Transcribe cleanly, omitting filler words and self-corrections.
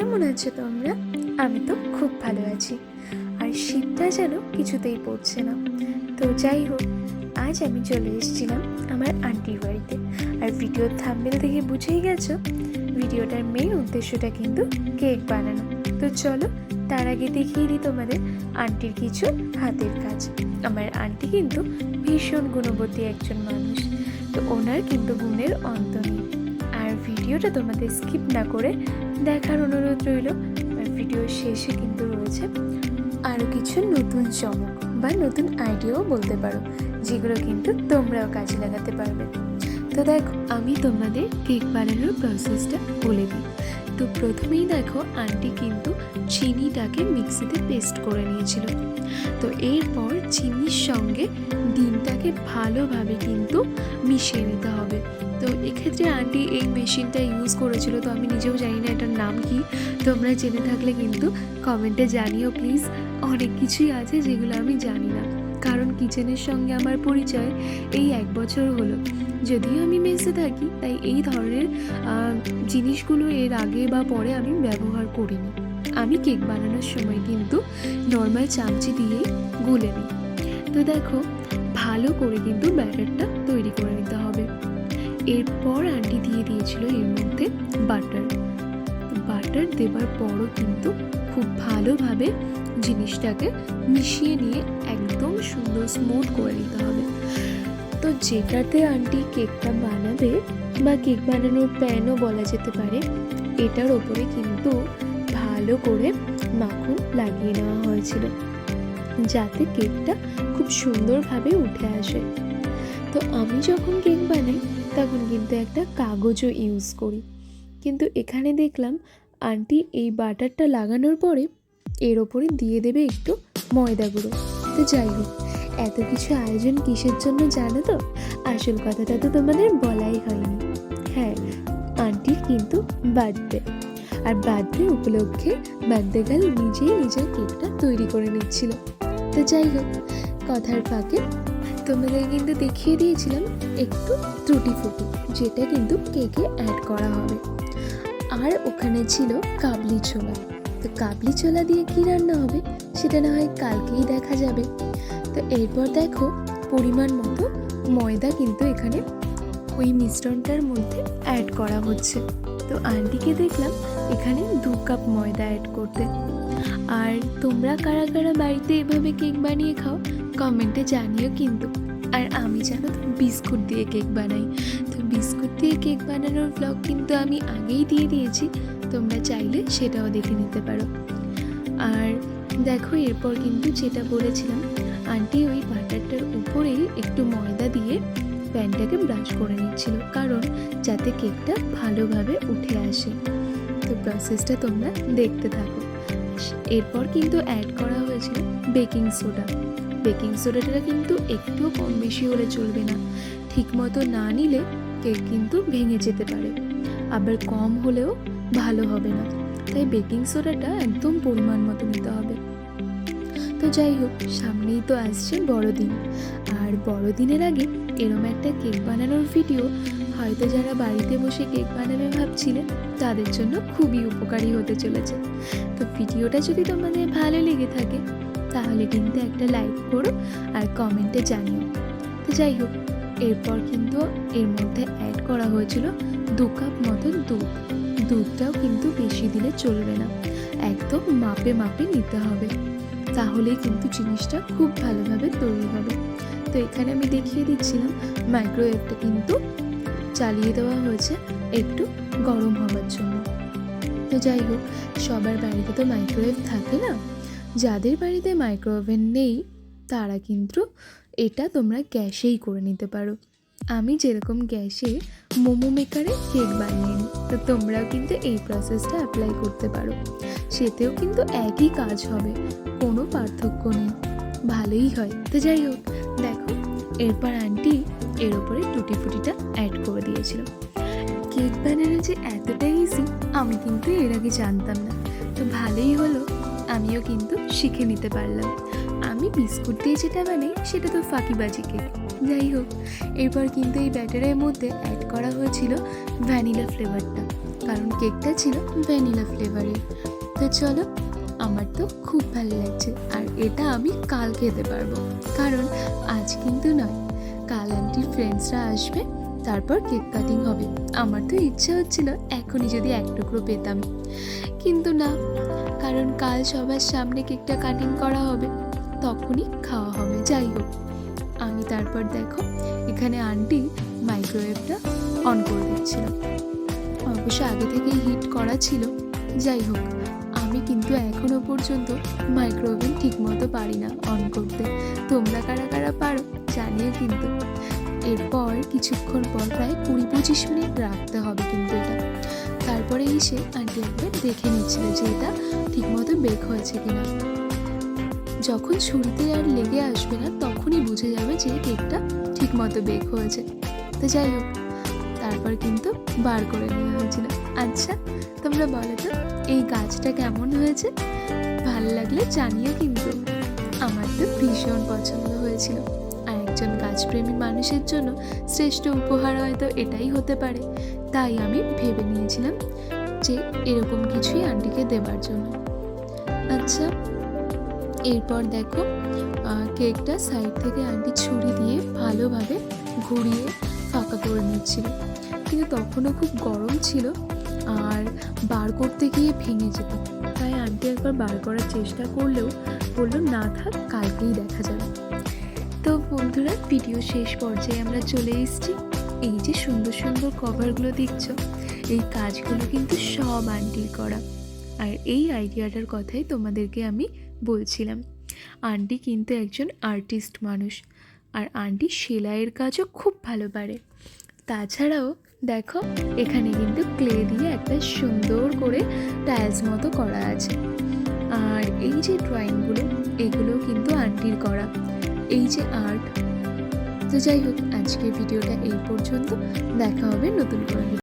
কেমন আছো তোমরা? আমি তো খুব ভালো আছি। আর শীতটা যেন কিছুতেই পড়ছে না। তো যাই হোক, আজ আমি চলে এসেছিলাম আমার আন্টির বাড়িতে। আর ভিডিওর থাম্বনেল দেখে বুঝেই গেছো ভিডিওটার মেন উদ্দেশ্যটা কিন্তু কেক বানানো। তো চলো তার আগে দেখিয়ে দিই তোমাদের আন্টির কিছু হাতের কাজ। আমার আন্টি কিন্তু ভীষণ গুণবতী একজন মানুষ। তো ওনার কিন্তু গুণের অন্ত নেই। আর ভিডিওটা তোমাদের স্কিপ না করে দেখার অনুরোধ রইল। আর ভিডিওর শেষে কিন্তু রয়েছে আরও কিছু নতুন চমক বা নতুন আইডিয়াও বলতে পারো, যেগুলো কিন্তু তোমরাও কাজে লাগাতে পারবে। তো দেখো, আমি তোমাদের কেক বানানোর প্রসেসটা বলে দিই। তো প্রথমেই দেখো, আন্টি কিন্তু চিনিটাকে মিক্সিতে পেস্ট করে নিয়েছিল। তো এরপর চিনির সঙ্গে ডিমটাকে ভালোভাবে কিন্তু মিশিয়ে নিতে হবে। তো এক্ষেত্রে আন্টি এই মেশিনটা ইউজ করেছিল, তো আমি নিজেও জানি না এটার নাম কি। তোমরা জেনে থাকলে কিন্তু কমেন্টে জানিও প্লিজ। অনেক কিছুই আছে যেগুলো আমি জানি না, কারণ কিচেনের সঙ্গে আমার পরিচয় এই 1 বছর হলো। যদিও আমি মেসে থাকি, তাই এই ধরনের জিনিসগুলো এর আগে বা পরে আমি ব্যবহার করিনি। আমি কেক বানানোর সময় কিন্তু নর্মাল চামচি দিয়েই গুলে নিই। তো দেখো, ভালো করে কিন্তু ব্যাটারটা তৈরি করে নিতে হবে। এরপর আন্টি দিয়ে দিয়েছিল এর মধ্যে বাটার। বাটার দেবার পরও কিন্তু খুব ভালোভাবে জিনিসটাকে মিশিয়ে নিয়ে একদম সুন্দর স্মুথ করে নিতে হবে। তো যেটাতে আন্টি কেকটা বানাবে বা কেক বানানোর প্যানও বলা যেতে পারে, এটার ওপরে কিন্তু ভালো করে মাখন লাগিয়ে নেওয়া হয়েছিল, যাতে কেকটা খুব সুন্দরভাবে উঠে আসে। তো আমি যখন কেক বানাই তখন কিন্তু একটা কাগজও ইউজ করি, কিন্তু এখানে দেখলাম আন্টি এই বাটারটা লাগানোর পরে এর ওপরে দিয়ে দেবে একটু ময়দা গুঁড়ো। তো যাই হোক, এত কিছু আয়োজন কিসের জন্য জানো তো? আসল কথাটা তো তোমাদের বলাই হয়নি। হ্যাঁ, আন্টির কিন্তু বার্থডে, আর বার্থডে উপলক্ষে বার্থডে গার্ল নিজেই নিজের কেকটা তৈরি করে নিচ্ছিল। তো যাই হোক, কথার ফাঁকে তোমাদের কিন্তু দেখিয়ে দিয়েছিলাম একটু ত্রুটি ফুটি, যেটা কিন্তু কেকে অ্যাড করা হবে। আর ওখানে ছিল কাবলি ছোলা। তো কাবলি ছোলা দিয়ে কী রান্না হবে সেটা না হয় কালকেই দেখা যাবে। তো এরপর দেখো, পরিমাণ মতো ময়দা কিন্তু এখানে ওই মিশ্রণটার মধ্যে অ্যাড করা হচ্ছে। তো আন্টিকে দেখলাম এখানে 2 কাপ ময়দা অ্যাড করতে। আর তোমরা কারা কারা বাড়িতে এভাবে কেক বানিয়ে খাও কমেন্টে জানিও কিন্তু। আর আমি জানো তো বিস্কুট দিয়ে কেক বানাই। তো বিস্কুট দিয়ে কেক বানানোর ব্লগ কিন্তু আমি আগেই দিয়ে দিয়েছি, তোমরা চাইলে সেটাও দেখে নিতে পারো। আর দেখো, এরপর কিন্তু যেটা বলেছিলাম, আন্টি ওই বাটারটার উপরেই একটু ময়দা দিয়ে প্যানটাকে ব্রাশ করে নিচ্ছিল, কারণ যাতে কেকটা ভালোভাবে উঠে আসে। তো প্রসেসটা তোমরা দেখতে থাকো। এরপর কিন্তু অ্যাড করা হয়েছিল বেকিং সোডা। বেকিং সোডাটা কিন্তু একটু কম বেশি হলে চলবে না, ঠিকমতো না নিলে কেক কিন্তু ভেঙে যেতে পারে, আবার কম হলেও ভালো হবে না। তাই বেকিং সোডাটা একদম পরিমাণ মতো নিতে হবে। তো যাই হোক, সামনেই তো আসছে বড়দিন, আর বড়দিনের আগে এরম একটা কেক বানানোর ভিডিও হয়তো যারা বাড়িতে বসে কেক বানাবে ভাবছিলেন তাদের জন্য খুবই উপকারী হতে চলেছে। তো ভিডিওটা যদি তোমাদের ভালো লেগে থাকে তাহলে কিন্তু একটা লাইক করো আর কমেন্টে জানিও। তো যাই হোক, এরপর কিন্তু এর মধ্যে অ্যাড করা হয়েছিল 2 কাপ মতন দুধ। দুধটাও কিন্তু বেশি দিলে চলবে না, একদম মাপে মাপে নিতে হবে, তাহলেই কিন্তু জিনিসটা খুব ভালোভাবে তৈরি হবে। তো এখানে আমি দেখিয়ে দিচ্ছিলাম মাইক্রোওয়েভটা কিন্তু চালিয়ে দেওয়া হয়েছে একটু গরম হওয়ার জন্য। তো যাই হোক, সবার বাড়িতে তো মাইক্রোওয়েভ থাকে না। যাদের বাড়িতে মাইক্রোওভেন নেই তারা কিন্তু এটা তোমরা গ্যাসেই করে নিতে পারো। আমি যেরকম গ্যাসে মোমো মেকারে কেক বানিয়ে নিই, তো তোমরাও কিন্তু এই প্রসেসটা অ্যাপ্লাই করতে পারো। সেতেও কিন্তু একই কাজ হবে, কোনো পার্থক্য নেই, ভালোই হয়। তো যাই হোক, দেখো, এরপর আন্টি এর ওপরে টুটি ফুটিটা অ্যাড করে দিয়েছিল। কেক বানানো যে এতটাই ইজি আমি কিন্তু এর আগে জানতাম না। তো ভালোই হলো, আমিও কিন্তু শিখে নিতে পারলাম। আমি বিস্কুট দিয়ে যেটা বানাই সেটা তো ফাঁকিবাজি কেক। যাই হোক, এরপর কিন্তু এই ব্যাটারের মধ্যে অ্যাড করা হয়েছিল ভ্যানিলা ফ্লেভারটা। কারণ কেকটা ছিল ভ্যানিলা ফ্লেভারের। তো চলো, আমার তো খুব ভালো লাগছে, আর এটা আমি কাল খেতে পারবো, কারণ আজ কিন্তু নয়, কাল আন্টির ফ্রেন্ডসরা আসবে, তারপর কেক কাটিং হবে। আমার তো ইচ্ছে হচ্ছিল এখনই যদি এক টুকরো পেতাম, কিন্তু না, কারণ কাল সবার সামনে কেকটা কাটিং করা হবে, তখনই খাওয়া হবে। যাই হোক, আমি তারপর দেখো এখানে আন্টি মাইক্রোওয়েভটা অন করে দিচ্ছিল, অবশ্য আগে থেকেই হিট করা ছিল। যাই হোক, আমি কিন্তু এখনো পর্যন্ত মাইক্রোওভেন ঠিকমতো পারি না অন করতে। তোমরা কারা কারা পারো জানিয়ে কিন্তু। এরপর কিছুক্ষণ পর প্রায় 20-25 মিনিট রাখতে হবে কিন্তু এটা। তারপরে এসে আন্টি একবার দেখে নিচ্ছিল যে এটা ঠিকমতো বেক হয়েছে কিনা। যখন ছুরিতে আর লেগে আসবে না তখনই বুঝে যাবে যে কেকটা ঠিকমতো বেক হয়েছে। তো যাই হোক, তারপর কিন্তু বার করে নেওয়া হয়েছিল। আচ্ছা, তোমরা বলো তো এই গাছটা কেমন হয়েছে? ভালো লাগলে জানিও কিন্তু। আমার তো ভীষণ পছন্দ হয়েছিল, আর একজন গাছপ্রেমী মানুষের জন্য শ্রেষ্ঠ উপহার হয়তো এটাই হতে পারে। তাই আমি ভেবে নিয়েছিলাম যে এরকম কিছুই আন্টিকে দেবার জন্য। আচ্ছা, এরপর দেখো কেকটা সাইড থেকে আন্টি ছুরি দিয়ে ভালোভাবে ঘুরিয়ে ফাঁকা করে নিচ্ছিল, কিন্তু তখনও খুব গরম ছিল আর বার করতে গিয়ে ভেঙে যেত। তাই আন্টি একবার বার করার চেষ্টা করলেও বললো না থাক, কালকেই দেখা যাবে। তো বন্ধুরা, ভিডিও শেষ পর্যায়ে আমরা চলে এসেছি। এই যে সুন্দর সুন্দর কভারগুলো দেখছো, এই কাজগুলো কিন্তু সব আন্টির করা। আর এই আইডিয়াটার কথাই তোমাদেরকে আমি বলছিলাম। আন্টি কিন্তু একজন আর্টিস্ট মানুষ, আর আন্টি সেলাইয়ের কাজও খুব ভালো পারে। তাছাড়াও দেখো এখানে কিন্তু ক্লে দিয়ে একটা সুন্দর করে টাইলস মতো করা আছে। আর এই যে ড্রয়িংগুলো, এগুলো কিন্তু আন্টির করা, এই যে আর্ট। তো যাই হোক, আজকের ভিডিওটা এই পর্যন্ত। দেখা হবে নতুন করে।